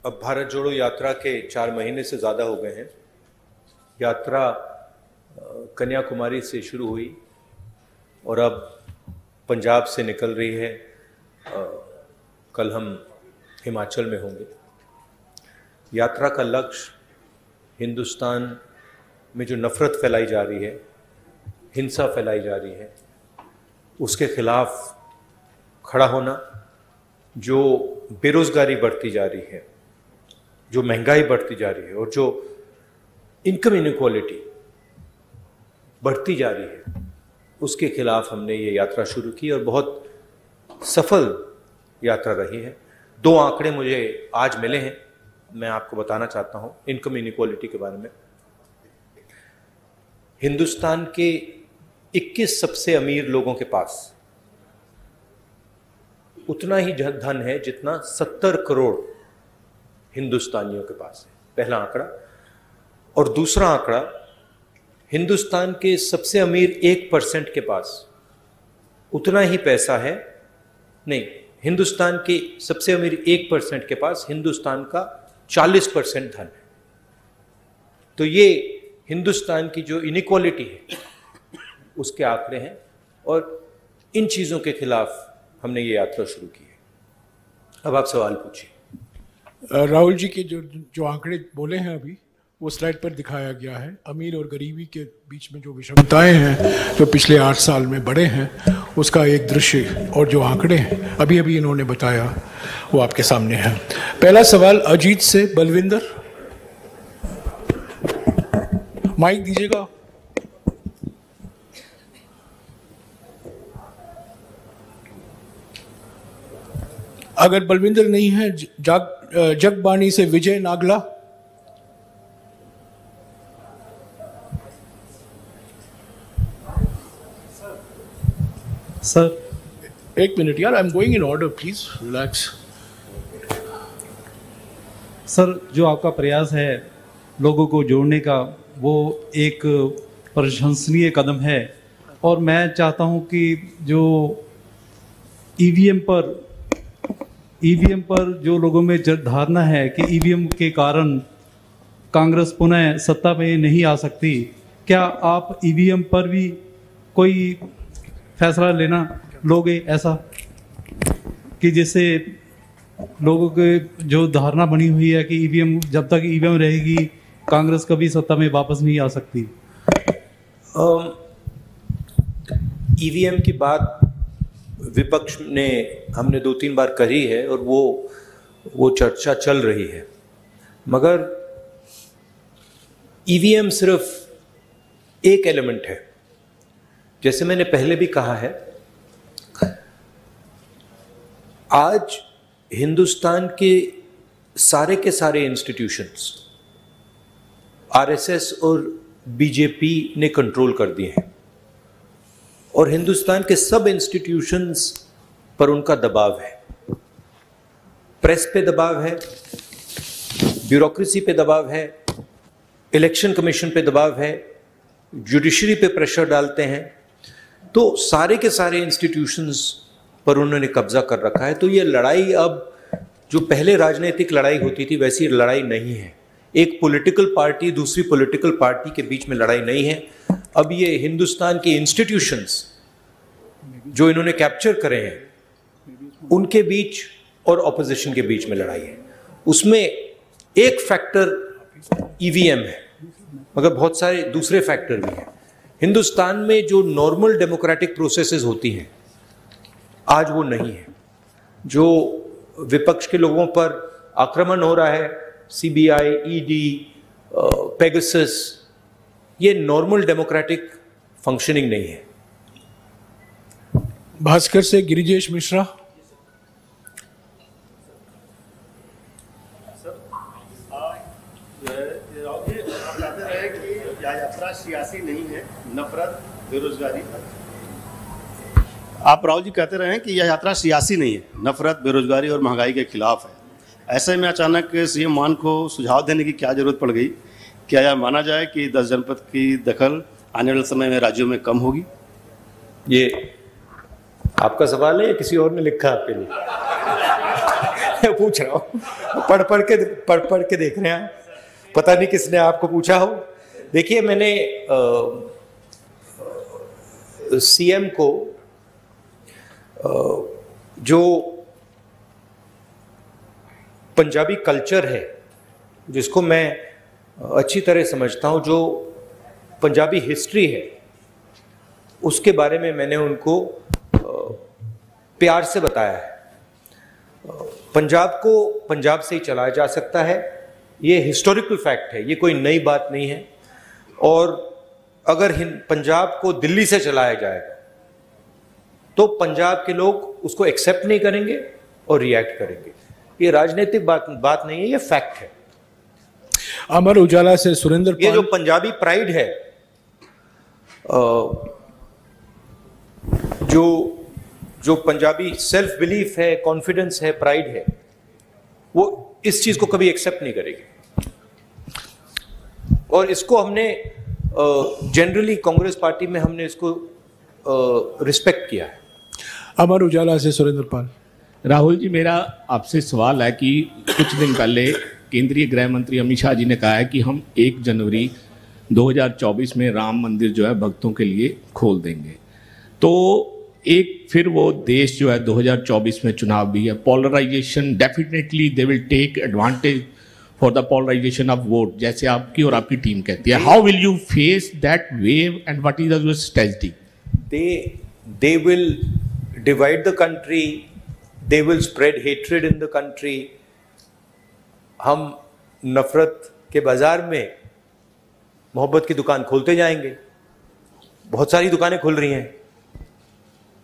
अब भारत जोड़ो यात्रा के 4 महीने से ज़्यादा हो गए हैं। यात्रा कन्याकुमारी से शुरू हुई और अब पंजाब से निकल रही है। कल हम हिमाचल में होंगे। यात्रा का लक्ष्य हिंदुस्तान में जो नफ़रत फैलाई जा रही है, हिंसा फैलाई जा रही है, उसके खिलाफ खड़ा होना। जो बेरोज़गारी बढ़ती जा रही है, जो महंगाई बढ़ती जा रही है और जो इनकम इनइक्वालिटी बढ़ती जा रही है, उसके खिलाफ हमने ये यात्रा शुरू की और बहुत सफल यात्रा रही है। 2 आंकड़े मुझे आज मिले हैं, मैं आपको बताना चाहता हूँ इनकम इनइक्वालिटी के बारे में। हिंदुस्तान के 21 सबसे अमीर लोगों के पास उतना ही धन है जितना 70 करोड़ हिंदुस्तानियों के पास है, पहला आंकड़ा। और दूसरा आंकड़ा, हिंदुस्तान के सबसे अमीर 1% के पास उतना ही पैसा है, नहीं, हिंदुस्तान के सबसे अमीर 1% के पास हिंदुस्तान का 40% धन है। तो ये हिंदुस्तान की जो इनइक्वालिटी है उसके आंकड़े हैं और इन चीज़ों के खिलाफ हमने ये यात्रा शुरू की है। अब आप सवाल पूछिए। राहुल जी के जो आंकड़े बोले हैं अभी, वो स्लाइड पर दिखाया गया है। अमीर और गरीबी के बीच में जो विषमताएं हैं जो पिछले 8 साल में बढ़े हैं, उसका एक दृश्य और जो आंकड़े हैं अभी अभी इन्होंने बताया, वो आपके सामने है। पहला सवाल अजीत से बलविंदर, माइक दीजिएगा। अगर बलविंदर नहीं है, जगबानी से विजय नागला। सर 1 मिनट यार, I am going in order, please relax. Sir, जो आपका प्रयास है लोगों को जोड़ने का, वो एक प्रशंसनीय कदम है। और मैं चाहता हूं कि जो ईवीएम पर जो लोगों में धारणा है कि ईवीएम के कारण कांग्रेस पुनः सत्ता में नहीं आ सकती, क्या आप ईवीएम पर भी कोई फैसला लेना लोगे, ऐसा कि जिससे लोगों के जो धारणा बनी हुई है कि ईवीएम, जब तक ईवीएम रहेगी कांग्रेस कभी सत्ता में वापस नहीं आ सकती? ईवीएम की बात विपक्ष ने हमने 2-3 बार करी है और वो चर्चा चल रही है, मगर ईवीएम सिर्फ एक एलिमेंट है। जैसे मैंने पहले भी कहा है, आज हिंदुस्तान के सारे इंस्टीट्यूशंस आरएसएस और बीजेपी ने कंट्रोल कर दिए हैं और हिंदुस्तान के सब इंस्टीट्यूशंस पर उनका दबाव है। प्रेस पे दबाव है, ब्यूरोक्रेसी पे दबाव है, इलेक्शन कमीशन पे दबाव है, जुडिशरी पे प्रेशर डालते हैं। तो सारे के सारे इंस्टीट्यूशंस पर उन्होंने कब्जा कर रखा है। तो ये लड़ाई अब जो पहले राजनीतिक लड़ाई होती थी वैसी लड़ाई नहीं है। एक पॉलिटिकल पार्टी दूसरी पॉलिटिकल पार्टी के बीच में लड़ाई नहीं है। अब ये हिंदुस्तान के इंस्टीट्यूशंस जो इन्होंने कैप्चर करे हैं उनके बीच और ऑपोजिशन के बीच में लड़ाई है। उसमें एक फैक्टर ईवीएम है, मगर बहुत सारे दूसरे फैक्टर भी हैं। हिंदुस्तान में जो नॉर्मल डेमोक्रेटिक प्रोसेसेस होती हैं आज वो नहीं है। जो विपक्ष के लोगों पर आक्रमण हो रहा है, सीबीआई, ईडी, पेगासस, ये नॉर्मल डेमोक्रेटिक फंक्शनिंग नहीं है। भास्कर से गिरिजेश मिश्रा। यात्रा सियासी नहीं है, नफरत, बेरोजगारी। आप राहुल जी कहते रहे हैं कि यह यात्रा सियासी नहीं है, नफरत, बेरोजगारी और महंगाई के खिलाफ है। ऐसे में अचानक सीएम मान को सुझाव देने की क्या जरूरत पड़ गई? क्या यह माना जाए कि 10 जनपद की दखल आने वाले समय में राज्यों में कम होगी? ये आपका सवाल है या किसी और ने लिखा आपके लिए? पूछ रहा हूँ, पढ़ के देख रहे हैं, पता नहीं किसने आपको पूछा हो। देखिए, मैंने सीएम को जो पंजाबी कल्चर है, जिसको मैं अच्छी तरह समझता हूँ, जो पंजाबी हिस्ट्री है, उसके बारे में मैंने उनको प्यार से बताया है। पंजाब को पंजाब से ही चलाया जा सकता है, ये हिस्टोरिकल फैक्ट है, ये कोई नई बात नहीं है। और अगर पंजाब को दिल्ली से चलाया जाएगा तो पंजाब के लोग उसको एक्सेप्ट नहीं करेंगे और रिएक्ट करेंगे। ये राजनीतिक बात नहीं है, ये फैक्ट है। अमर उजाला से सुरेंद्र ये जो पंजाबी प्राइड है, जो पंजाबी सेल्फ बिलीफ है, कॉन्फिडेंस है, प्राइड है, वो इस चीज को कभी एक्सेप्ट नहीं करेगी। और इसको हमने जनरली कांग्रेस पार्टी में हमने इसको रिस्पेक्ट किया है। अमर उजाला से सुरेंद्र पाल। राहुल जी, मेरा आपसे सवाल है कि कुछ दिन पहले केंद्रीय गृह मंत्री अमित शाह जी ने कहा है कि हम 1 जनवरी 2024 में राम मंदिर जो है भक्तों के लिए खोल देंगे। तो एक फिर वो देश जो है 2024 में चुनाव भी है, polarisation, definitely they will take advantage for the polarisation of vote, जैसे आपकी और आपकी टीम कहती है। How will you face that wave and what is your strategy? They will divide the country, they will spread hatred in the country. हम नफरत के बाजार में मोहब्बत की दुकान खोलते जाएंगे। बहुत सारी दुकानें खुल रही हैं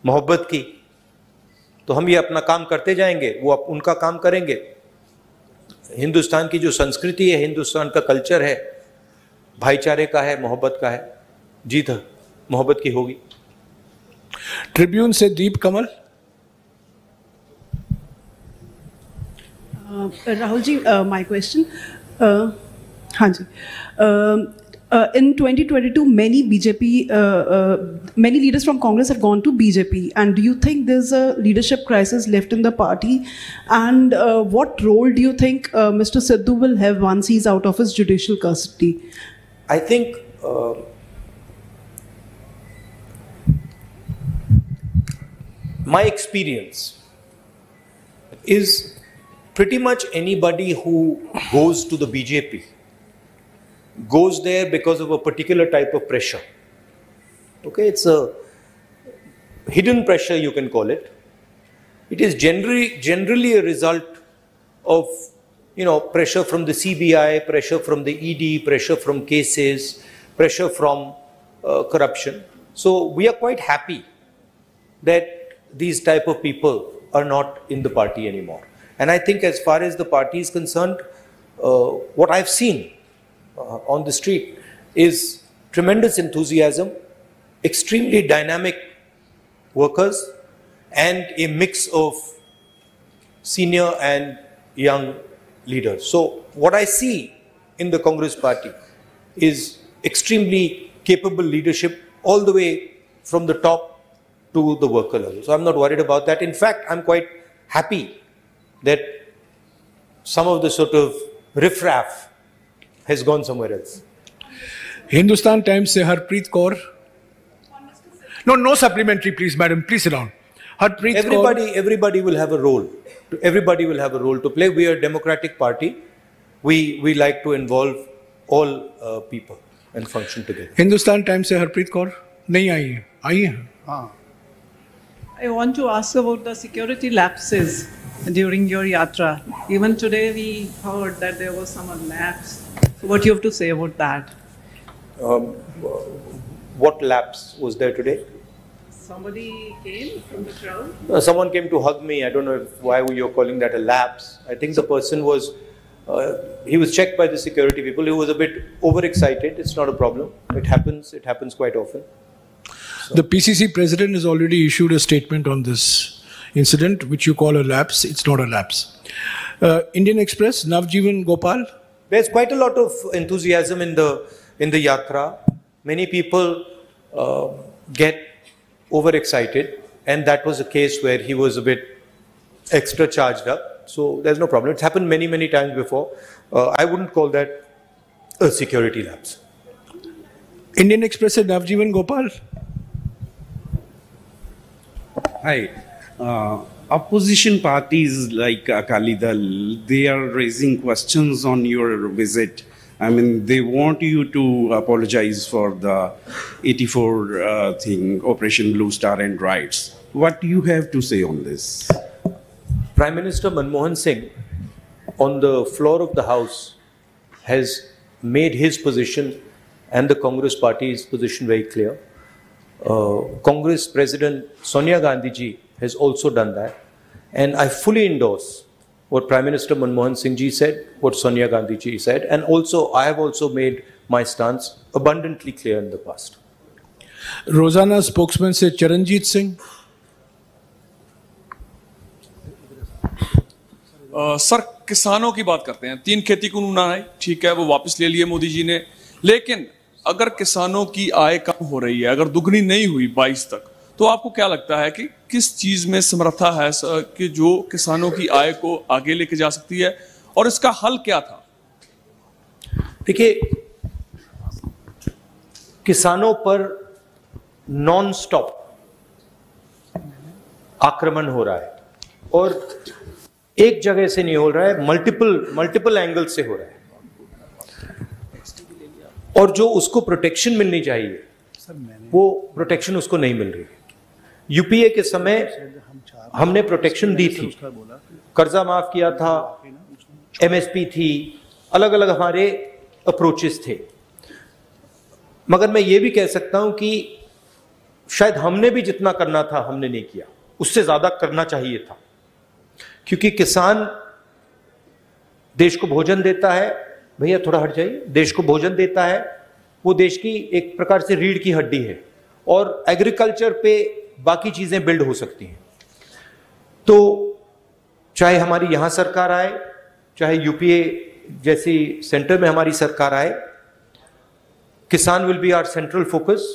मोहब्बत की, तो हम ये अपना काम करते जाएंगे, वो उनका काम करेंगे। हिंदुस्तान की जो संस्कृति है, हिंदुस्तान का कल्चर है, भाईचारे का है, मोहब्बत का है, जीत मोहब्बत की होगी। ट्रिब्यून से दीप कमल। राहुल जी, माय क्वेश्चन, हाँ जी, in 2022 many BJP many leaders from Congress have gone to BJP, and do you think there's a leadership crisis left in the party, and what role do you think Mr. Sidhu will have once he's out of his judicial custody? I think my experience is pretty much anybody who goes to the BJP goes there because of a particular type of pressure. Okay, it's a hidden pressure, you can call it. It is generally a result of, pressure from the CBI, pressure from the ED, pressure from cases, pressure from corruption. So we are quite happy that these type of people are not in the party anymore. And I think as far as the party is concerned, what I've seen on the street is tremendous enthusiasm, extremely dynamic workers, and a mix of senior and young leaders. So what I see in the Congress party is extremely capable leadership all the way from the top to the worker level. So I'm not worried about that. In fact, I'm quite happy that some of the sort of riffraff has gone somewhere else. Hindustan Times से Harpreet Kaur. No supplementary, please, madam. Please sit down. Harpreet Everybody will have a role. Everybody will have a role to play. We are a democratic party. We like to involve all people and function together. Hindustan Times से हरप्रीत कौर नहीं आई है, आई है। हाँ। I want to ask about the security lapses during your yatra. Even today we heard that there was some lapse. What do you have to say about that? What lapse was there today? Somebody came from the crowd? Someone came to hug me. I don't know why you're calling that a lapse. I think the person was, he was checked by the security people. He was a bit overexcited. It's not a problem. It happens quite often. So. The PCC president has already issued a statement on this incident, which you call a lapse. It's not a lapse. Indian Express, Navjeevan Gopal. There's quite a lot of enthusiasm in the yatra. Many people get overexcited, and that was a case where he was a bit extra charged up. So there's no problem. It's happened many times before. I wouldn't call that a security lapse. Indian express से नवजीवन Gopal. Hi. Opposition parties like Akali Dal, they are raising questions on your visit. I mean, they want you to apologize for the 84 thing, Operation Blue Star and riots. What do you have to say on this? Prime Minister Manmohan Singh, on the floor of the House, has made his position and the Congress party's position very clear. Congress President Sonia Gandhi ji has also done that. And I fully endorse what Prime Minister Manmohan Singh ji said, what Sonia Gandhi ji said, and also I have also made my stance abundantly clear in the past. रोजाना spokesman से Charanjit Singh. Sir, किसानों की बात करते हैं. 3 खेती कानून आए, ठीक है, वो वापस ले लिए मोदी जी ने. लेकिन अगर किसानों की आय कम हो रही है, अगर दुगनी नहीं हुई 22 तक, तो आपको क्या लगता है कि किस चीज में समर्था है कि जो किसानों की आय को आगे लेके जा सकती है, और इसका हल क्या था? देखिए, किसानों पर नॉन स्टॉप आक्रमण हो रहा है और एक जगह से नहीं हो रहा है, मल्टीपल एंगल से हो रहा है, और जो उसको प्रोटेक्शन मिलनी चाहिए वो प्रोटेक्शन उसको नहीं मिल रही है. यूपीए के समय हमने प्रोटेक्शन दी थी, कर्जा माफ किया था, एमएसपी थी, अलग अलग हमारे अप्रोचेस थे. मगर मैं ये भी कह सकता हूं कि शायद हमने भी जितना करना था हमने नहीं किया, उससे ज्यादा करना चाहिए था. क्योंकि किसान देश को भोजन देता है, भैया थोड़ा हट जाइए, देश को भोजन देता है, वो देश की एक प्रकार से रीढ़ की हड्डी है, और एग्रीकल्चर पे बाकी चीजें बिल्ड हो सकती हैं. तो चाहे हमारी यहां सरकार आए, चाहे यूपीए जैसी सेंटर में हमारी सरकार आए, किसान will be our central focus.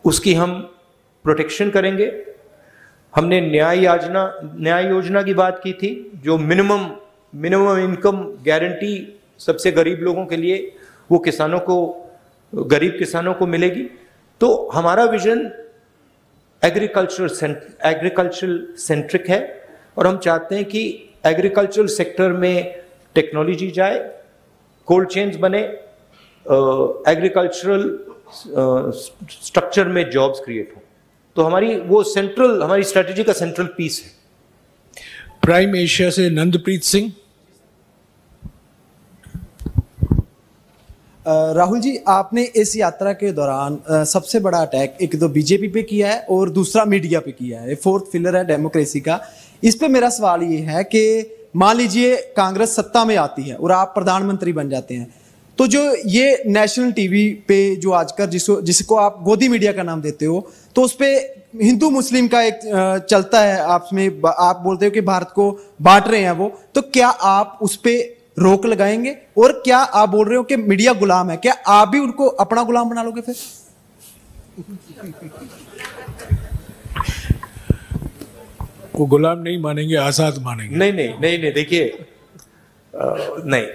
उसकी हम प्रोटेक्शन करेंगे. हमने न्याय योजना की बात की थी, जो मिनिमम इनकम गारंटी सबसे गरीब लोगों के लिए, वो गरीब किसानों को मिलेगी. तो हमारा विजन एग्रीकल्चरल सेंट्रिक है, और हम चाहते हैं कि एग्रीकल्चरल सेक्टर में टेक्नोलॉजी जाए, कोल्ड चेन्स बने, एग्रीकल्चरल स्ट्रक्चर में जॉब्स क्रिएट हो. तो हमारी स्ट्रेटेजी का सेंट्रल पीस है. प्राइम एशिया से नंदप्रीत सिंह. राहुल जी, आपने इस यात्रा के दौरान सबसे बड़ा अटैक एक तो बीजेपी पे किया है और दूसरा मीडिया पे किया है. 4th पिलर है डेमोक्रेसी का. इस पे मेरा सवाल ये है कि मान लीजिए कांग्रेस सत्ता में आती है और आप प्रधानमंत्री बन जाते हैं, तो जो ये नेशनल टीवी पे जो आजकल जिसको आप गोदी मीडिया का नाम देते हो, तो उस पे हिंदू मुस्लिम का एक चलता है आपस में, आप बोलते हो कि भारत को बांट रहे हैं वो, तो क्या आप उस पे रोक लगाएंगे? और क्या आप बोल रहे हो कि मीडिया गुलाम है, क्या आप भी उनको अपना गुलाम बना लोगे फिर? वो गुलाम नहीं मानेंगे, आजाद मानेंगे. नहीं, देखिए, नहीं,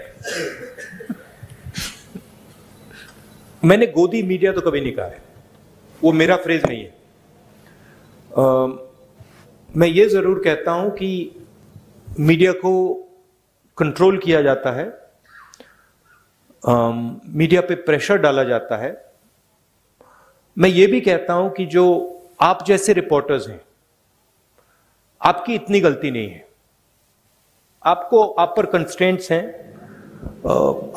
मैंने गोदी मीडिया तो कभी नहीं कहा है, वो मेरा फ्रेज नहीं है. मैं ये जरूर कहता हूं कि मीडिया को कंट्रोल किया जाता है, मीडिया पे प्रेशर डाला जाता है. मैं ये भी कहता हूं कि जो आप जैसे रिपोर्टर्स हैं, आपकी इतनी गलती नहीं है. आप पर कंस्ट्रेंट्स हैं,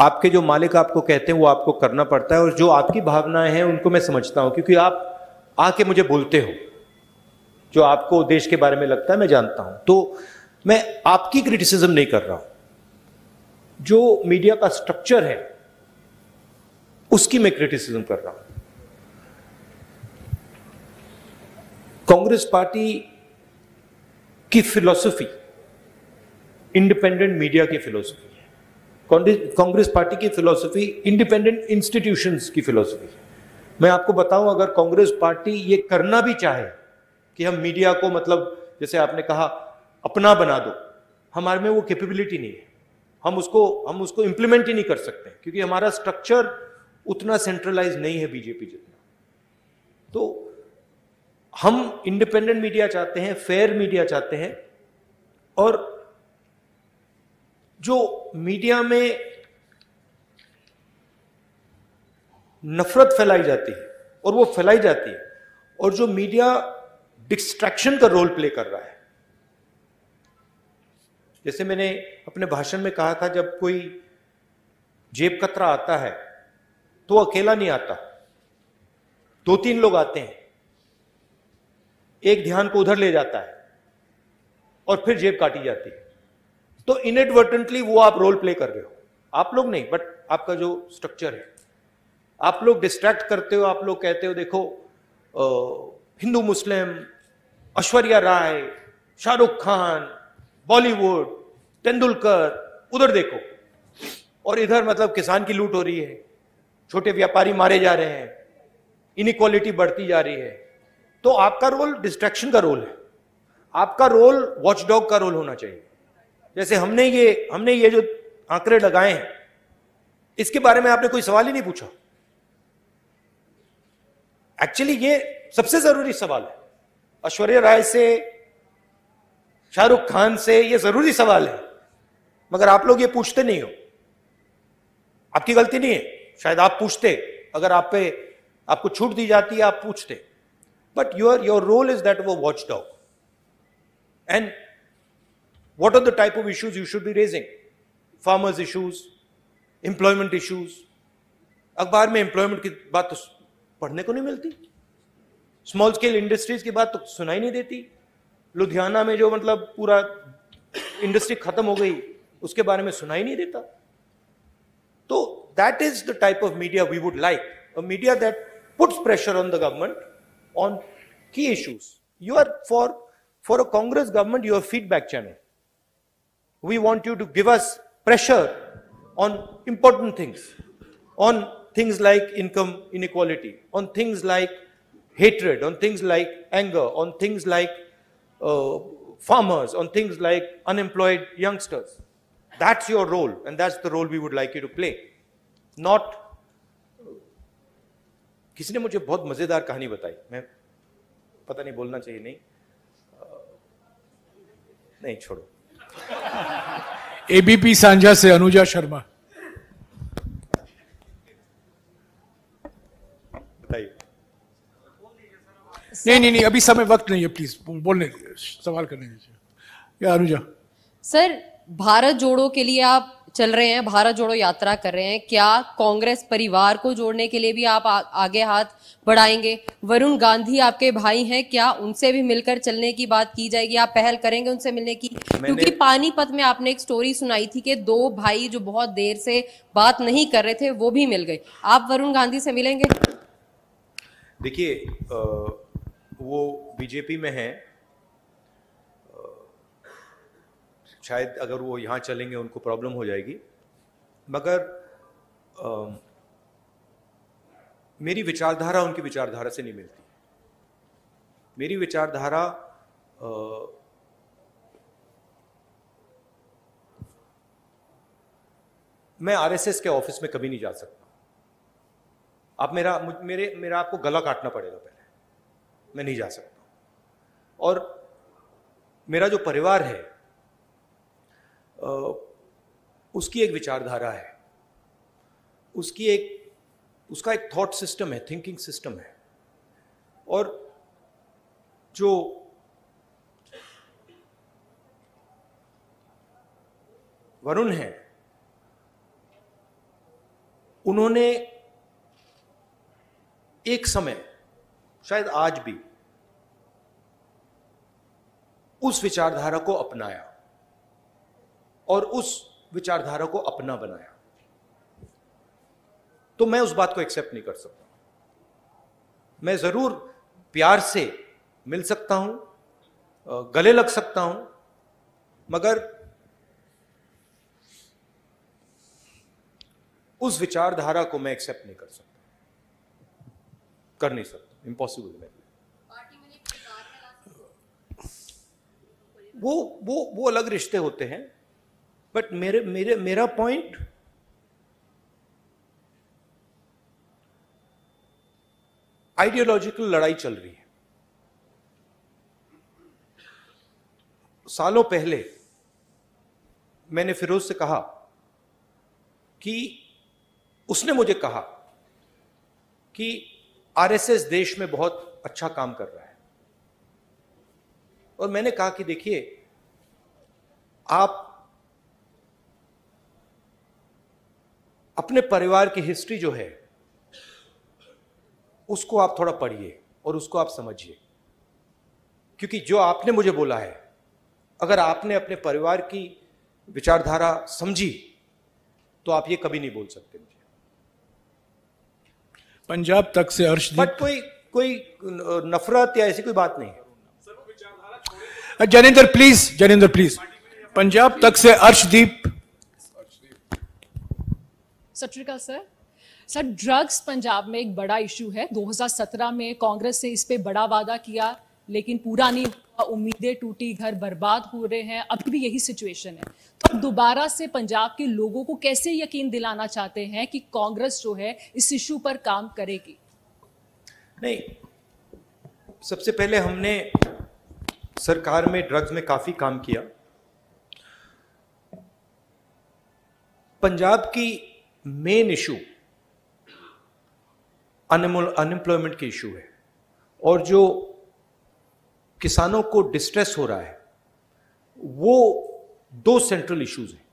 आपके जो मालिक आपको कहते हैं वो आपको करना पड़ता है, और जो आपकी भावनाएं हैं उनको मैं समझता हूं, क्योंकि आप आके मुझे बोलते हो, जो आपको देश के बारे में लगता है मैं जानता हूं. तो मैं आपकी क्रिटिसिज्म नहीं कर रहा हूं, जो मीडिया का स्ट्रक्चर है उसकी मैं क्रिटिसिज्म कर रहा हूं. कांग्रेस पार्टी की फिलॉसफी इंडिपेंडेंट मीडिया की फिलॉसफी है. कांग्रेस पार्टी की फिलॉसफी इंडिपेंडेंट इंस्टीट्यूशंस की फिलॉसफी है. मैं आपको बताऊं, अगर कांग्रेस पार्टी ये करना भी चाहे कि हम मीडिया को, मतलब जैसे आपने कहा, अपना बना दो, हमारे में वो कैपेबिलिटी नहीं है, हम उसको इंप्लीमेंट ही नहीं कर सकते क्योंकि हमारा स्ट्रक्चर उतना सेंट्रलाइज नहीं है बीजेपी जितना। तो हम इंडिपेंडेंट मीडिया चाहते हैं, फेयर मीडिया चाहते हैं, और जो मीडिया में नफरत फैलाई जाती है और वो फैलाई जाती है, और जो मीडिया डिस्ट्रैक्शन का रोल प्ले कर रहा है, जैसे मैंने अपने भाषण में कहा था, जब कोई जेब कतरा आता है तो वो अकेला नहीं आता, 2-3 लोग आते हैं, एक ध्यान को उधर ले जाता है और फिर जेब काटी जाती है। तो इनएडवर्टेंटली वो आप रोल प्ले कर रहे हो, आप लोग नहीं बट आपका जो स्ट्रक्चर है, आप लोग डिस्ट्रैक्ट करते हो। आप लोग कहते हो देखो हिंदू मुस्लिम, ऐश्वर्या राय, शाहरुख खान, बॉलीवुड, तेंदुलकर, उधर देखो, और इधर मतलब किसान की लूट हो रही है, छोटे व्यापारी मारे जा रहे हैं, इनइक्वालिटी बढ़ती जा रही है। तो आपका रोल डिस्ट्रैक्शन का रोल है, आपका रोल वॉचडॉग का रोल होना चाहिए। जैसे हमने ये जो आंकड़े लगाए हैं, इसके बारे में आपने कोई सवाल ही नहीं पूछा। एक्चुअली ये सबसे जरूरी सवाल है, ऐश्वर्या राय से, शाहरुख खान से, ये जरूरी सवाल है, मगर आप लोग ये पूछते नहीं हो। आपकी गलती नहीं है, शायद आप पूछते, अगर आपको छूट दी जाती है आप पूछते, but your role is that वो watch dog. And what are the type of issues you should be raising? Farmers issues, employment issues. अखबार में employment की बात तो पढ़ने को नहीं मिलती, स्मॉल स्केल इंडस्ट्रीज की बात तो सुनाई नहीं देती। लुधियाना में जो मतलब पूरा इंडस्ट्री खत्म हो गई, उसके बारे में सुनाई नहीं देता। तो that is the type of media we would like, a media that puts pressure on the government on key issues. You are for a Congress government, you are a feedback channel. We want you to give us pressure on important things, on things like income inequality, on things like hatred, on things like anger, on things like farmers, on things like unemployed youngsters. That's your role, and that's the role we would like you to play. Not किसी ने मुझे बहुत मजेदार कहानी बताई, मैं पता नहीं बोलना चाहिए, नहीं छोड़ो। एबीपी सांझा से अनुजा शर्मा, बताइए। नहीं, अभी समय वक्त नहीं है, प्लीज बोलने दीजिए, सवाल करने दीजिए। या अनुजा सर, भारत जोड़ो के लिए आप चल रहे हैं, भारत जोड़ो यात्रा कर रहे हैं, क्या कांग्रेस परिवार को जोड़ने के लिए भी आप आगे हाथ बढ़ाएंगे? वरुण गांधी आपके भाई हैं, क्या उनसे भी मिलकर चलने की बात की जाएगी? आप पहल करेंगे उनसे मिलने की? क्योंकि पानीपत में आपने एक स्टोरी सुनाई थी कि 2 भाई जो बहुत देर से बात नहीं कर रहे थे वो भी मिल गए। आप वरुण गांधी से मिलेंगे? देखिए, वो बीजेपी में हैं, शायद अगर वो यहाँ चलेंगे उनको प्रॉब्लम हो जाएगी, मगर मेरी विचारधारा उनकी विचारधारा से नहीं मिलती। मेरी विचारधारा मैं आरएसएस के ऑफिस में कभी नहीं जा सकता। आप मेरा आपको गला काटना पड़ेगा पहले, मैं नहीं जा सकता। और मेरा जो परिवार है उसकी एक विचारधारा है, उसका एक थॉट सिस्टम है, थिंकिंग सिस्टम है। और जो वरुण है, उन्होंने एक समय, शायद आज भी, उस विचारधारा को अपनाया और उस विचारधारा को अपना बनाया। तो मैं उस बात को एक्सेप्ट नहीं कर सकता। मैं जरूर प्यार से मिल सकता हूं, गले लग सकता हूं, मगर उस विचारधारा को मैं एक्सेप्ट नहीं कर सकता, कर नहीं सकता, इम्पॉसिबल है। वो अलग रिश्ते होते हैं। बट मेरा पॉइंट आइडियोलॉजिकल लड़ाई चल रही है। सालों पहले मैंने फिरोज से कहा कि उसने मुझे कहा कि आरएसएस देश में बहुत अच्छा काम कर रहा है, और मैंने कहा कि देखिए, आप अपने परिवार की हिस्ट्री जो है उसको आप थोड़ा पढ़िए और उसको आप समझिए, क्योंकि जो आपने मुझे बोला है, अगर आपने अपने परिवार की विचारधारा समझी तो आप ये कभी नहीं बोल सकते मुझे। पंजाब तक से अर्शदीप, बट कोई नफरत या ऐसी कोई बात नहीं है। जनेंद्र प्लीज, पंजाब तक से अर्शदीप। सत श्री अकाल सर, ड्रग्स पंजाब में एक बड़ा इशू है। 2017 में कांग्रेस से इस पे बड़ा वादा किया, लेकिन पूरा नहीं हुआ, उम्मीदें टूटी, घर बर्बाद हो रहे हैं, अभी भी यही सिचुएशन है। तो अब दोबारा से पंजाब के लोगों को कैसे यकीन दिलाना चाहते हैं कि कांग्रेस जो है इस इशू पर काम करेगी? नहीं, सबसे पहले हमने सरकार में ड्रग्स में काफी काम किया। पंजाब की मेन इशू अनएम्प्लॉयमेंट की इशू है, और जो किसानों को डिस्ट्रेस हो रहा है वो 2 सेंट्रल इश्यूज हैं,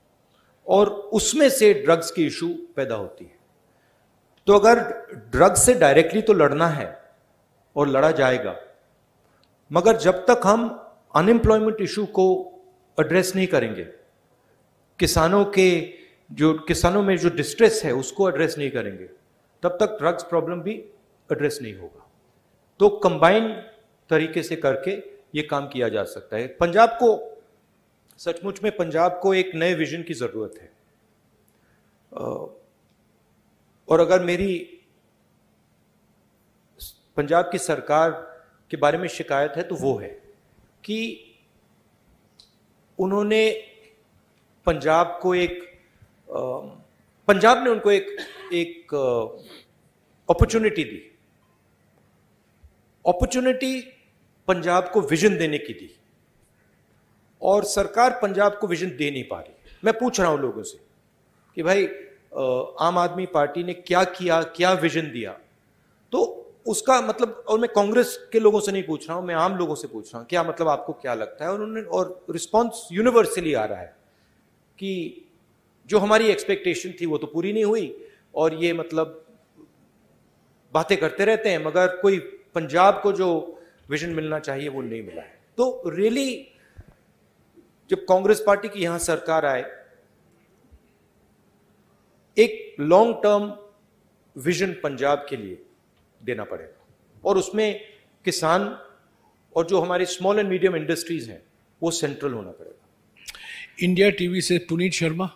और उसमें से ड्रग्स की इशू पैदा होती है। तो अगर ड्रग्स से डायरेक्टली तो लड़ना है और लड़ा जाएगा, मगर जब तक हम अनएम्प्लॉयमेंट इशू को एड्रेस नहीं करेंगे, किसानों में जो डिस्ट्रेस है उसको एड्रेस नहीं करेंगे, तब तक ड्रग्स प्रॉब्लम भी एड्रेस नहीं होगा। तो कंबाइंड तरीके से करके ये काम किया जा सकता है। सचमुच में पंजाब को एक नए विजन की जरूरत है, और अगर मेरी पंजाब की सरकार के बारे में शिकायत है तो वो है कि उन्होंने पंजाब ने उनको एक अपॉर्चुनिटी दी। अपॉर्चुनिटी पंजाब को विजन देने की दी, और सरकार पंजाब को विजन दे नहीं पा रही। मैं पूछ रहा हूं लोगों से कि भाई, आम आदमी पार्टी ने क्या किया, क्या विजन दिया? तो उसका मतलब, और मैं कांग्रेस के लोगों से नहीं पूछ रहा हूं, मैं आम लोगों से पूछ रहा हूं, क्या मतलब आपको क्या लगता है? और रिस्पॉन्स यूनिवर्सली आ रहा है कि जो हमारी एक्सपेक्टेशन थी वो तो पूरी नहीं हुई, और ये मतलब बातें करते रहते हैं, मगर कोई पंजाब को जो विजन मिलना चाहिए वो नहीं मिला है। तो रियली जब कांग्रेस पार्टी की यहां सरकार आए, एक लॉन्ग टर्म विजन पंजाब के लिए देना पड़ेगा, और उसमें किसान और जो हमारे स्मॉल एंड मीडियम इंडस्ट्रीज हैं वो सेंट्रल होना पड़ेगा। इंडिया टीवी से पुनीत शर्मा।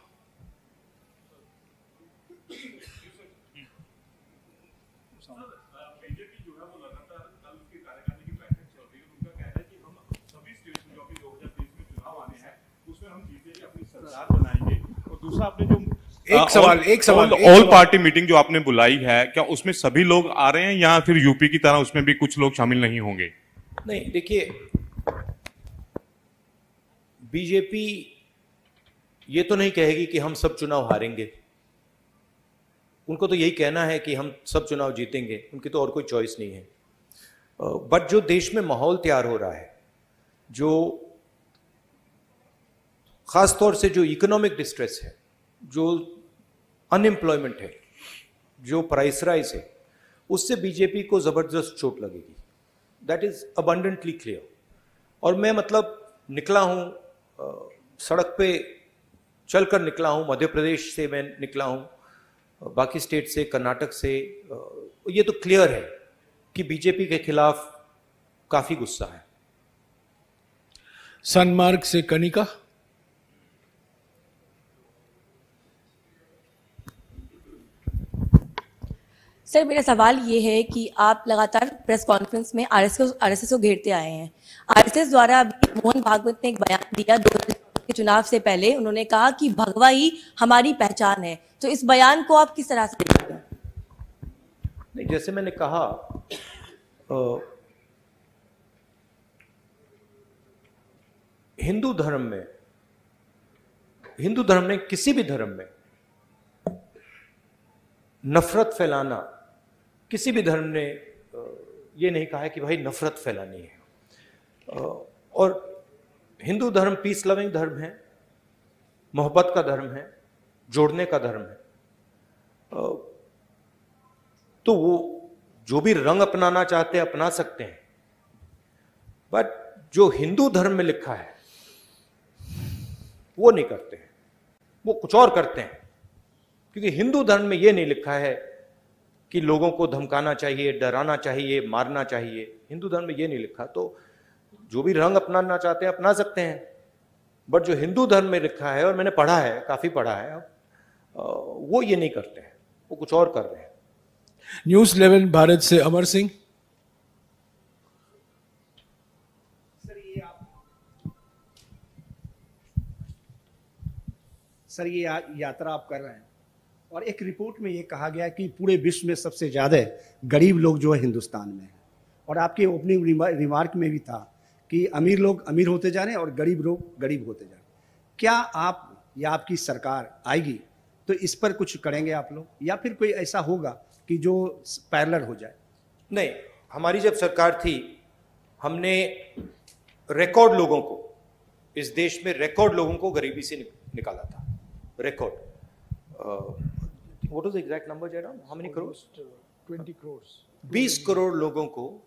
एक सवाल ऑल पार्टी मीटिंग जो आपने बुलाई है, क्या उसमें सभी लोग आ रहे हैं या फिर यूपी की तरह उसमें भी कुछ लोग शामिल नहीं होंगे? नहीं, देखिए, बीजेपी ये तो नहीं कहेगी कि हम सब चुनाव हारेंगे। उनको तो यही कहना है कि हम सब चुनाव जीतेंगे, उनकी तो और कोई चॉइस नहीं है। बट जो देश में माहौल तैयार हो रहा है, जो खास तौर से जो इकोनॉमिक डिस्ट्रेस है, जो अनएम्प्लॉयमेंट है, जो प्राइस राइज है, उससे बीजेपी को जबरदस्त चोट लगेगी। That is abundantly clear. और मैं मतलब निकला हूं, सड़क पे चलकर निकला हूं, मध्य प्रदेश से मैं निकला हूं, बाकी स्टेट से, कर्नाटक से, ये तो क्लियर है कि बीजेपी के खिलाफ काफी गुस्सा है। सनमार्ग से कनिका। सर, मेरा सवाल ये है कि आप लगातार प्रेस कॉन्फ्रेंस में आरएसएस को घेरते आए हैं। आरएसएस द्वारा मोहन भागवत ने एक बयान दिया 2024 के चुनाव से पहले, उन्होंने कहा कि भगवा ही हमारी पहचान है। तो इस बयान को आप किस तरह से देखते हैं? नहीं, जैसे मैंने कहा, हिंदू धर्म में किसी भी धर्म में नफरत फैलाना, किसी भी धर्म ने ये नहीं कहा है कि भाई नफरत फैलानी है। और हिंदू धर्म पीस लविंग धर्म है, मोहब्बत का धर्म है, जोड़ने का धर्म है। तो वो जो भी रंग अपनाना चाहते हैं अपना सकते हैं, बट जो हिंदू धर्म में लिखा है वो नहीं करते हैं, वो कुछ और करते हैं। क्योंकि हिंदू धर्म में ये नहीं लिखा है कि लोगों को धमकाना चाहिए, डराना चाहिए, मारना चाहिए। हिंदू धर्म में ये नहीं लिखा। तो जो भी रंग अपनाना चाहते हैं अपना सकते हैं, बट जो हिंदू धर्म में लिखा है, और मैंने पढ़ा है, काफी पढ़ा है, वो ये नहीं करते हैं, वो कुछ और कर रहे हैं। न्यूज़ 11 भारत से अमर सिंह। सर, ये यात्रा आप कर रहे हैं और एक रिपोर्ट में ये कहा गया कि पूरे विश्व में सबसे ज़्यादा गरीब लोग जो है हिंदुस्तान में हैं, और आपके ओपनिंग रिमार्क में भी था कि अमीर लोग अमीर होते जा रहे हैं और गरीब लोग गरीब होते जा रहे हैं। क्या आप या आपकी सरकार आएगी तो इस पर कुछ करेंगे आप लोग, या फिर कोई ऐसा होगा कि जो पैरेलल हो जाए? नहीं, हमारी जब सरकार थी हमने रिकॉर्ड लोगों को, इस देश में रिकॉर्ड लोगों को गरीबी से निकाला था। Record, what is the exact number Jairam? How many crore? 20 crore. 20 crore लोगों को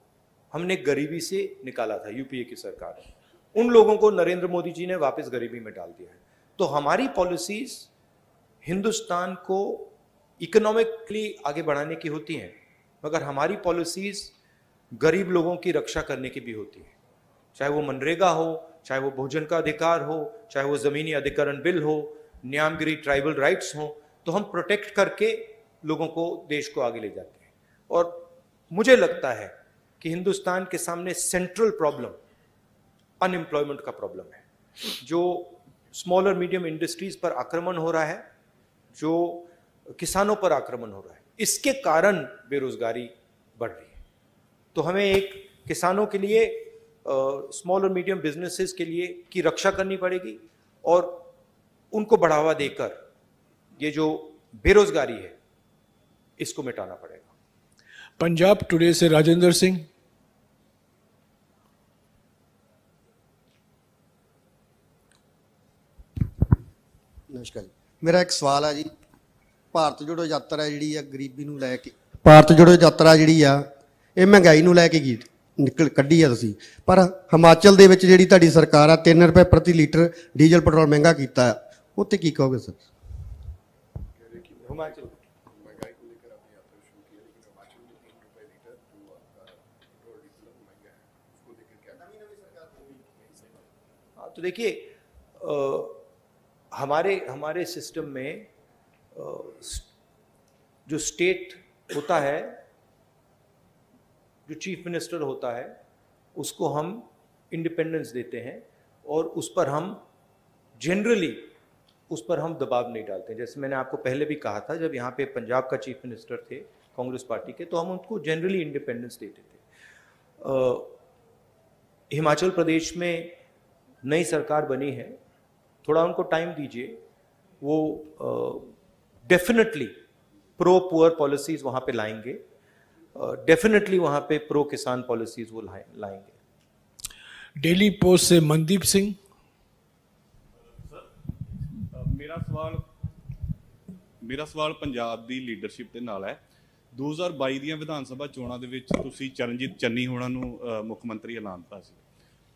हमने गरीबी से निकाला था, यूपीए की सरकार। उन लोगों को नरेंद्र मोदी जी ने वापस गरीबी में डाल दिया है। तो हमारी पॉलिसीज हिंदुस्तान को इकोनॉमिकली आगे बढ़ाने की होती हैं, मगर हमारी पॉलिसीज गरीब लोगों की रक्षा करने की भी होती है। चाहे वो मनरेगा हो, चाहे वो भोजन का अधिकार हो, चाहे वो जमीनी अधिकरण बिल हो, न्यामगिरी ट्राइबल राइट्स हो, तो हम प्रोटेक्ट करके लोगों को, देश को आगे ले जाते हैं। और मुझे लगता है कि हिंदुस्तान के सामने सेंट्रल प्रॉब्लम अनएम्प्लॉयमेंट का प्रॉब्लम है। जो स्मॉल और मीडियम इंडस्ट्रीज पर आक्रमण हो रहा है, जो किसानों पर आक्रमण हो रहा है, इसके कारण बेरोजगारी बढ़ रही है। तो हमें एक किसानों के लिए, स्मॉल और मीडियम बिजनेसेस के लिए की रक्षा करनी पड़ेगी और उनको बढ़ावा देकर ये जो बेरोजगारी है इसको मिटाना पड़ेगा। पंजाब टुडे से राजेंद्र सिंह। नमस्कार जी, मेरा एक सवाल है जी। ਭਾਰਤ ਜੋੜੋ ਯਾਤਰਾ ਜਿਹੜੀ ਆ ਗਰੀਬੀ ਨੂੰ ਲੈ ਕੇ, ਭਾਰਤ ਜੋੜੋ ਯਾਤਰਾ ਜਿਹੜੀ ਆ ਇਹ ਮਹਿੰਗਾਈ ਨੂੰ ਲੈ ਕੇ ਕੱਢੀ ਆ ਤੁਸੀਂ, ਪਰ ਹਿਮਾਚਲ ਦੇ ਵਿੱਚ ਜਿਹੜੀ ਤੁਹਾਡੀ ਸਰਕਾਰ ਆ 3 ਰੁਪਏ ਪ੍ਰਤੀ ਲੀਟਰ ਡੀਜ਼ਲ ਪੈਟਰੋਲ ਮਹਿੰਗਾ ਕੀਤਾ ਆ, ਉੱਤੇ ਕੀ ਕਹੋਗੇ ਸਰ? हिमाचल तो देखिए, हमारे सिस्टम में जो स्टेट होता है, जो चीफ मिनिस्टर होता है, उसको हम इंडिपेंडेंस देते हैं और उस पर हम जनरली दबाव नहीं डालते हैं। जैसे मैंने आपको पहले भी कहा था, जब यहाँ पे पंजाब का चीफ मिनिस्टर थे कांग्रेस पार्टी के, तो हम उनको जनरली इंडिपेंडेंस देते थे। हिमाचल प्रदेश में नई सरकार बनी है, थोड़ा उनको टाइम दीजिए, वो डेफिनेटली प्रो पुअर पॉलिसीज वहाँ पे लाएंगे, डेफिनेटली वहाँ पे प्रो किसान पॉलिसीज वो लाएंगे। डेली पोस्ट से मनदीप सिंह। ਮੇਰਾ ਸਵਾਲ ਪੰਜਾਬ ਦੀ ਲੀਡਰਸ਼ਿਪ ਦੇ ਨਾਲ ਹੈ। 2022 ਦੀਆਂ ਵਿਧਾਨ ਸਭਾ ਚੋਣਾਂ ਦੇ ਵਿੱਚ ਤੁਸੀਂ ਚਰਨਜੀਤ ਚੰਨੀ ਹੋਣਾ ਨੂੰ ਮੁੱਖ ਮੰਤਰੀ ਐਲਾਨਤਾ ਸੀ,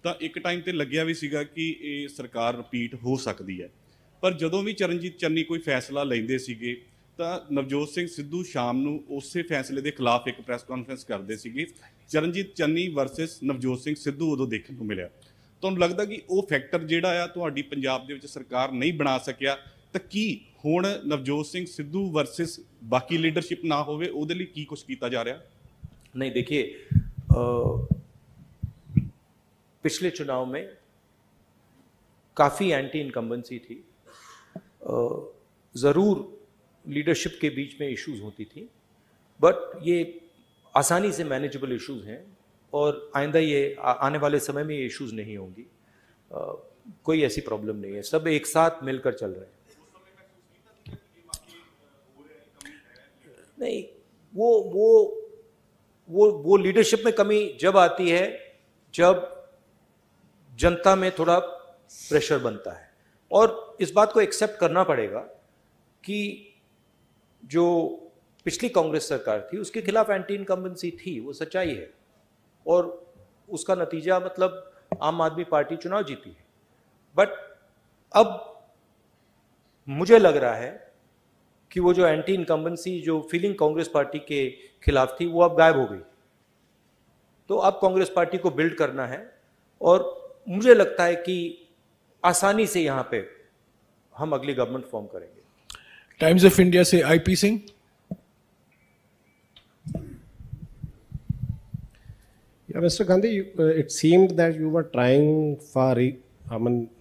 ਤਾਂ ਇੱਕ ਟਾਈਮ ਤੇ ਲੱਗਿਆ ਵੀ ਸੀਗਾ ਕਿ ਇਹ ਸਰਕਾਰ ਰਿਪੀਟ ਹੋ ਸਕਦੀ ਹੈ, ਪਰ ਜਦੋਂ ਵੀ ਚਰਨਜੀਤ ਚੰਨੀ ਕੋਈ ਫੈਸਲਾ ਲੈਂਦੇ ਸੀਗੇ ਤਾਂ ਨਵਜੋਤ ਸਿੰਘ ਸਿੱਧੂ ਸ਼ਾਮ ਨੂੰ ਉਸੇ ਫੈਸਲੇ ਦੇ ਖਿਲਾਫ ਇੱਕ ਪ੍ਰੈਸ ਕਾਨਫਰੰਸ ਕਰਦੇ ਸੀਗੇ। ਚਰਨਜੀਤ ਚੰਨੀ ਵਰਸਸ ਨਵਜੋਤ ਸਿੰਘ ਸਿੱਧੂ ਉਦੋਂ ਦੇਖਣ ਨੂੰ ਮਿਲਿਆ। ਤੁਹਾਨੂੰ ਲੱਗਦਾ ਕਿ ਉਹ ਫੈਕਟਰ ਜਿਹੜਾ ਆ ਤੁਹਾਡੀ ਪੰਜਾਬ ਦੇ ਵਿੱਚ ਸਰਕਾਰ ਨਹੀਂ ਬਣਾ ਸਕਿਆ, ਤਾਂ ਕੀ ਹੁਣ ਨਵਜੋਤ ਸਿੰਘ सिद्धू वर्सेस बाकी लीडरशिप ना होवे, ਉਹਦੇ ਲਈ ਕੀ ਕੁਝ ਕੀਤਾ ਜਾ ਰਿਹਾ? नहीं, देखिए, पिछले चुनाव में काफ़ी एंटी इनकम्बेंसी थी, ज़रूर लीडरशिप के बीच में इश्यूज होती थी, बट ये आसानी से मैनेजेबल इश्यूज हैं और आइंदा ये आने वाले समय में ये इश्यूज नहीं होंगी। कोई ऐसी प्रॉब्लम नहीं है, सब एक साथ मिलकर चल रहे हैं। नहीं, वो लीडरशिप में कमी जब आती है जब जनता में थोड़ा प्रेशर बनता है, और इस बात को एक्सेप्ट करना पड़ेगा कि जो पिछली कांग्रेस सरकार थी उसके खिलाफ एंटी इनकम्बेंसी थी, वो सच्चाई है, और उसका नतीजा मतलब आम आदमी पार्टी चुनाव जीती है। बट अब मुझे लग रहा है कि वो जो एंटी इनकम्बेंसी जो फीलिंग कांग्रेस पार्टी के खिलाफ थी वो अब गायब हो गई। तो अब कांग्रेस पार्टी को बिल्ड करना है, और मुझे लगता है कि आसानी से यहां पे हम अगली गवर्नमेंट फॉर्म करेंगे। टाइम्स ऑफ इंडिया से IP Singh. Yeah, Mr. Gandhi, it seemed that you were trying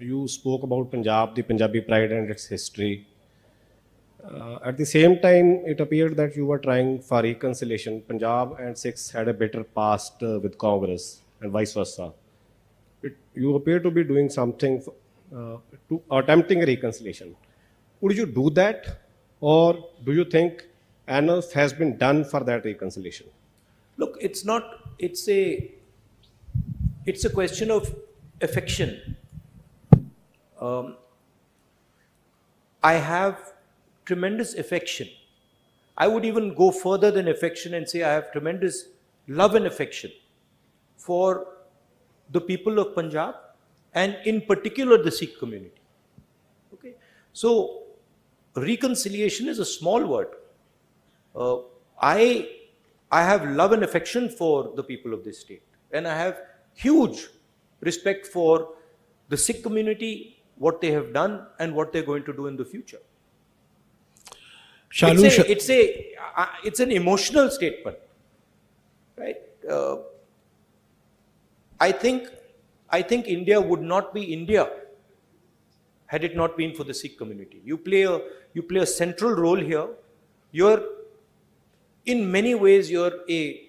you spoke about Punjab, the Punjabi pride and its history. At the same time, it appeared that you were trying for reconciliation. Punjab and Sikhs had a bitter past with Congress and vice versa. You appear to be doing something to attempting a reconciliation. Would you do that, or do you think enough has been done for that reconciliation? Look, it's a question of affection. I have tremendous affection. I would even go further than affection and say I have tremendous love and affection for the people of Punjab, and in particular the Sikh community. Okay, so reconciliation is a small word. I have love and affection for the people of this state, and I have huge respect for the Sikh community, what they have done and what they're going to do in the future. It's an emotional statement, right? I think India would not be India had it not been for the Sikh community. You play a central role here. In many ways, you're a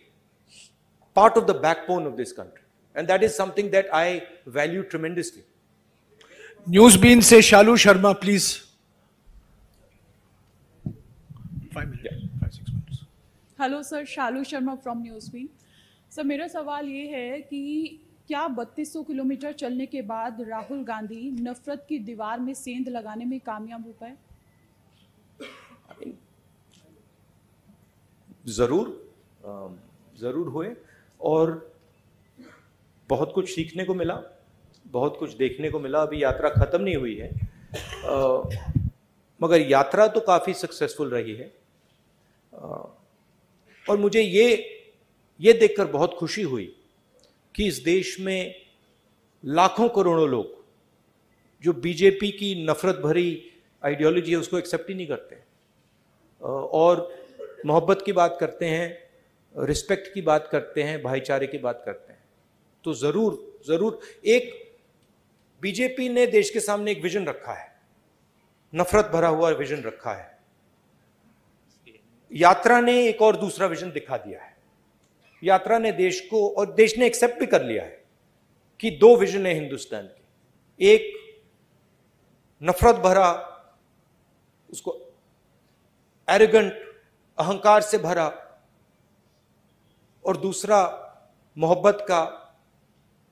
part of the backbone of this country. And that is something that I value tremendously. Newsbeam से Shalu Sharma, please. 5 minutes. Yeah, 5-6 minutes. Hello sir, Shalu Sharma from Newsbeam. Sir, मेरा सवाल ये है कि क्या 3200 kilometre चलने के बाद राहुल गांधी नफरत की दीवार में सेंध लगाने में कामयाब हो पाए? जरूर हुए, और बहुत कुछ सीखने को मिला, बहुत कुछ देखने को मिला। अभी यात्रा खत्म नहीं हुई है, मगर यात्रा तो काफी सक्सेसफुल रही है, और मुझे ये देखकर बहुत खुशी हुई कि इस देश में लाखों करोड़ों लोग जो बीजेपी की नफरत भरी आइडियोलॉजी है उसको एक्सेप्ट ही नहीं करते, और मोहब्बत की बात करते हैं, रिस्पेक्ट की बात करते हैं, भाईचारे की बात करते हैं। तो जरूर एक बीजेपी ने देश के सामने एक विजन रखा है, नफरत भरा हुआ विजन रखा है। यात्रा ने एक और दूसरा विजन दिखा दिया है। यात्रा ने देश को, और देश ने एक्सेप्ट भी कर लिया है कि दो विजन है हिंदुस्तान के, एक नफरत भरा, उसको एरोगेंट, अहंकार से भरा, और दूसरा मोहब्बत का,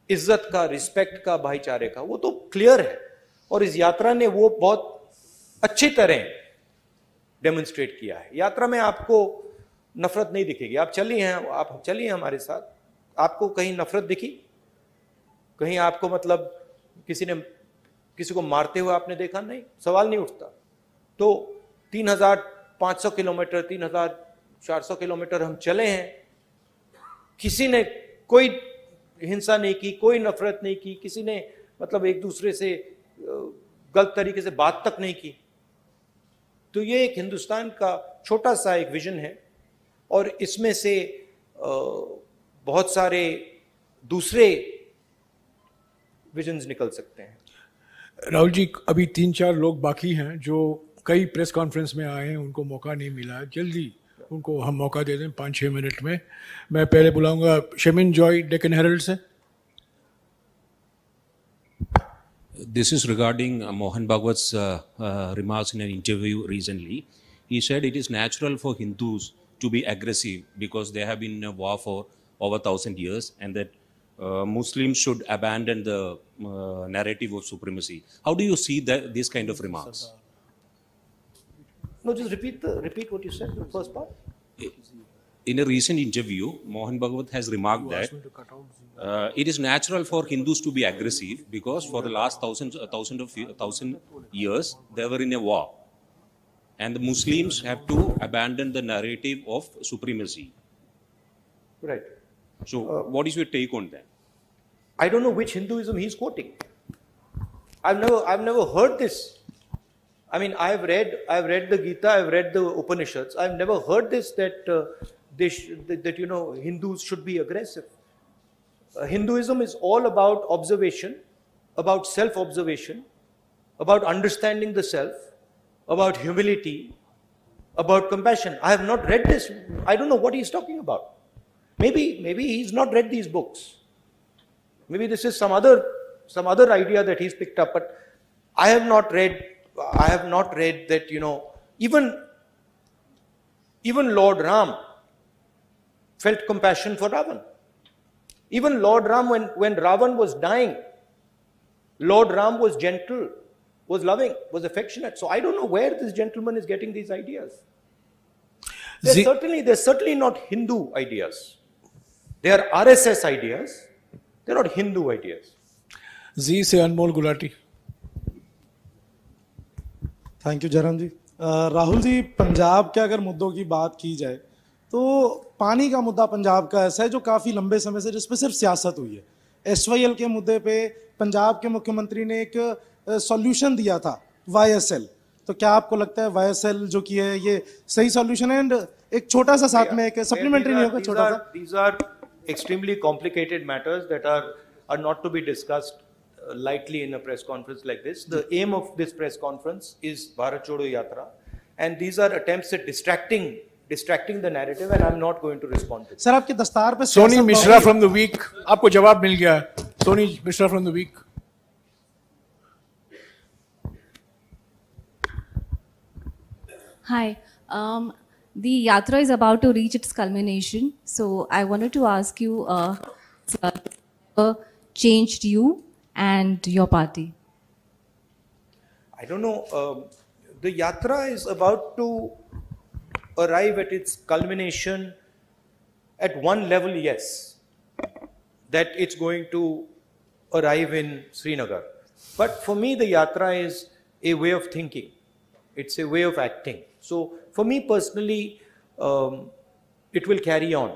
इज्जत का, रिस्पेक्ट का, भाईचारे का। वो तो क्लियर है, और इस यात्रा ने वो बहुत अच्छी तरह डेमोन्स्ट्रेट किया है। यात्रा में आपको नफरत नहीं दिखेगी। आप चलिए हमारे साथ, आपको कहीं नफरत दिखी? कहीं आपको मतलब किसी को मारते हुए आपने देखा? नहीं, सवाल नहीं उठता। तो 3500 किलोमीटर, 3400 किलोमीटर हम चले हैं, किसी ने कोई हिंसा नहीं की, कोई नफरत नहीं की, किसी ने मतलब एक दूसरे से गलत तरीके से बात तक नहीं की। तो ये एक हिंदुस्तान का छोटा सा एक विजन है, और इसमें से बहुत सारे दूसरे विजन्स निकल सकते हैं। राहुल जी, अभी 3-4 लोग बाकी हैं जो कई प्रेस कॉन्फ्रेंस में आए हैं, उनको मौका नहीं मिला है। जल्दी उनको हम मौका दे दें 5-6 मिनट में। मैं पहले बुलाऊंगा शमिन जॉय, डेक्कन हेरल्ड से। This is regarding Mohan Bhagwat's remarks in an interview recently. He said it is natural for Hindus to be aggressive because they have been in a war for over 1,000 years, and that Muslims should abandon the narrative of supremacy. How do you see these kind of remarks? No, just repeat what you said, the first part. In a recent interview, Mohan Bhagwat has remarked that it is natural for Hindus to be aggressive because for the last thousand years they were in a war, and the Muslims have to abandon the narrative of supremacy. Right. So, what is your take on that? I don't know which Hinduism he's quoting. I've never heard this. I mean, I've read the Gita, I've read the Upanishads. I've never heard this that Hindus should be aggressive. Hinduism is all about observation, about self-observation, about understanding the self, about humility, about compassion. I have not read this. I don't know what he's talking about. Maybe he's not read these books. Maybe this is some other idea that he's picked up. But I have not read that, even Lord Ram felt compassion for Ravan. Even Lord Ram, when Ravan was dying, Lord Ram was gentle, was loving, was affectionate. So I don't know where this gentleman is getting these ideas. They're certainly not Hindu ideas. They are RSS ideas. They're not Hindu ideas. जी से अनमोल Gulati. Thank you Jairam जी। राहुल जी, पंजाब के अगर मुद्दों की बात की जाए तो पानी का मुद्दा पंजाब का ऐसा है जो काफ़ी लंबे समय से जिस पे सिर्फ सियासत हुई है। एसवाईएल के मुद्दे पे पंजाब के मुख्यमंत्री ने एक सॉल्यूशन दिया था, वाईएसएल। तो क्या आपको लगता है वाईएसएल जो की है ये सही सॉल्यूशन है? एंड एक छोटा सा साथ में एक सप्लीमेंट्री नहीं होगा छोटा सा? These are extremely complicated matters that are not to be discussed lightly in a press conference like this. The aim of this press conference is Bharat Jodo Yatra, and these are attempts at distracting the narrative, and I'm not going to respond to it. Sir, आपके दस्तार पे Soni Mishra from the Week, आपको जवाब मिल गया। Soni Mishra from the Week. Hi. The yatra is about to reach its culmination, so I wanted to ask you, changed you and your party? I don't know. The yatra is about to arrive at its culmination. At one level, yes, that it's going to arrive in Srinagar. But for me, the yatra is a way of thinking. It's a way of acting. So for me personally, it will carry on.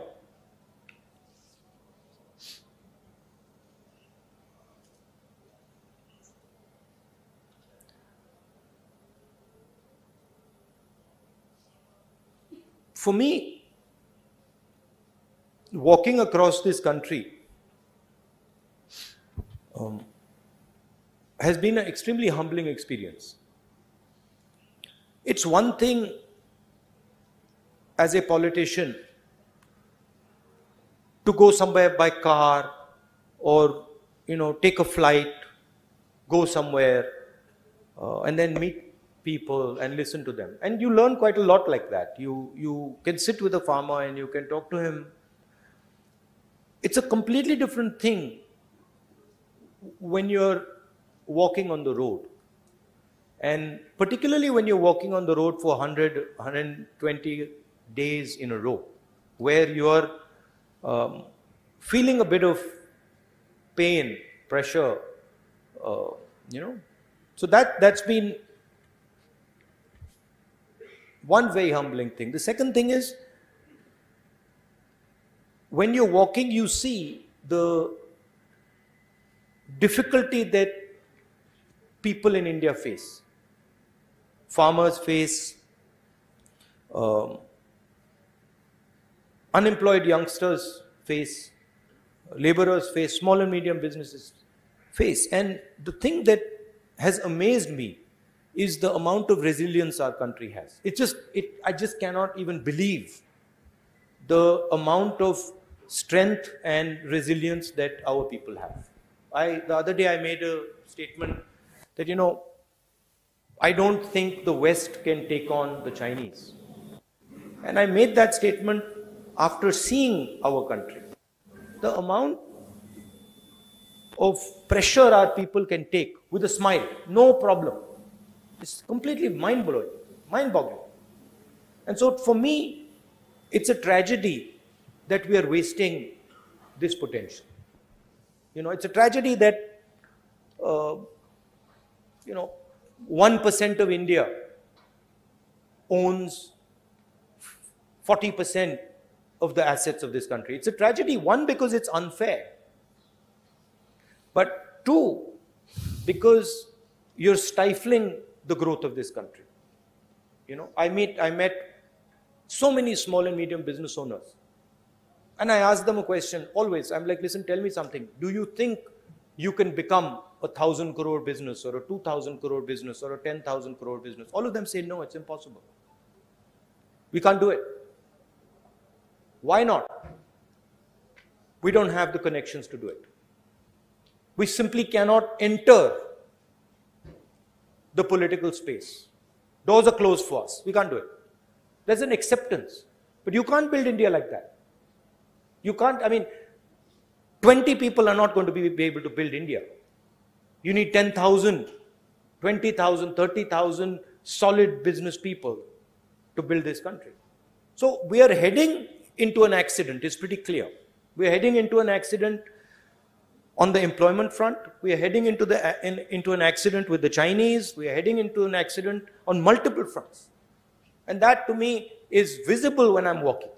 For me, walking across this country has been an extremely humbling experience. It's one thing as a politician to go somewhere by car or take a flight, go somewhere and then meet people and listen to them, and you learn quite a lot like that. You can sit with a farmer and you can talk to him. It's a completely different thing when you're walking on the road, and particularly when you're walking on the road for 120 days in a row, where you're feeling a bit of pain, pressure, so that's been one very humbling thing. The second thing is, when you're walking, you see the difficulty that people in India face. Farmers face, unemployed youngsters face, laborers face, small and medium businesses face. And the thing that has amazed me is the amount of resilience our country has. I just cannot even believe the amount of strength and resilience that our people have. The other day I made a statement that, I don't think the West can take on the Chinese. And I made that statement after seeing our country. The amount of pressure our people can take with a smile, no problem. It's completely mind-blowing, mind-boggling. And so for me, it's a tragedy that we are wasting this potential. It's a tragedy that, 1% of India owns 40% of the assets of this country. It's a tragedy, one, because it's unfair. But two, because you're stifling the growth of this country. I met so many small and medium business owners. And I ask them a question always. I'm like, listen, tell me something. Do you think you can become a 1,000 crore business or a 2,000 crore business or a 10,000 crore business? All of them say, no, it's impossible. We can't do it. Why not? We don't have the connections to do it. We simply cannot enter the political space. Doors are closed for us. We can't do it. There's an acceptance. But you can't build India like that. You can't, 20 people are not going to be able to build India. You need 10,000, 20,000, 30,000 solid business people to build this country. So we are heading into an accident. It's pretty clear. We are heading into an accident on the employment front. We are heading into an accident with the Chinese. We are heading into an accident on multiple fronts. And that to me is visible when I'm walking.